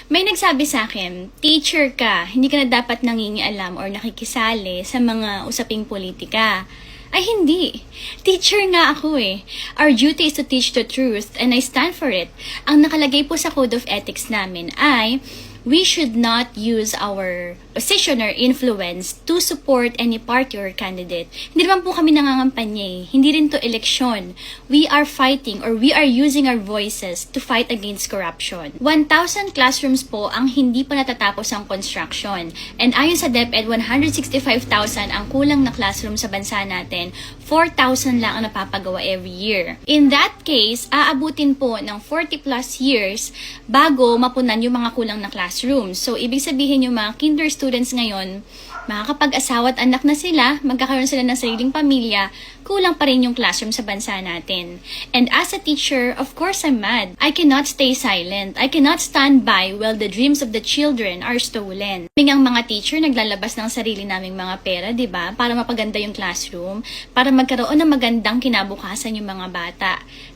May nagsabi sa akin, teacher ka, hindi ka na dapat nangingialam or nakikisali sa mga usaping politika. Ay hindi. Teacher nga ako eh. Our duty is to teach the truth and I stand for it. Ang nakalagay po sa Code of Ethics namin ay we should not use our position or influence to support any party or candidate. Hindi naman po kami nangangampanya eh. Hindi rin to eleksyon. We are fighting or we are using our voices to fight against corruption. 1,000 classrooms po ang hindi pa natatapos ang construction. And ayon sa DepEd, 165,000 ang kulang na classroom sa bansa natin. 4,000 lang ang napapagawa every year. In that case, aabutin po ng 40 plus years bago mapunan yung mga kulang na classrooms. So, ibig sabihin yung mga kinder students ngayon, makakapag-asawa at anak na sila, magkakaroon sila ng sariling pamilya, kulang pa rin yung classroom sa bansa natin. And as a teacher, of course I'm mad. I cannot stay silent. I cannot stand by while the dreams of the children are stolen. Kaming ang mga teacher, naglalabas ng sarili naming mga pera, di ba? Para mapaganda yung classroom, para magkaroon ng magandang kinabukasan yung mga bata.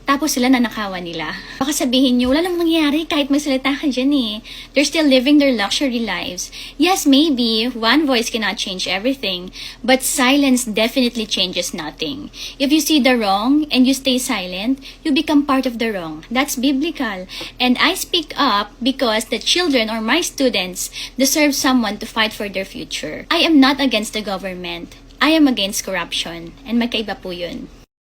Tapos sila nanakawan nila. Baka sabihin nyo, wala namang nangyari kahit magsalita ka dyan eh. They're still living their luxury lives. Yes, maybe, one voice cannot change everything, but silence definitely changes nothing. If you see the wrong and you stay silent, you become part of the wrong. That's biblical. And I speak up because the children or my students deserve someone to fight for their future. I am not against the government. I am against corruption. And magkaiba po yun.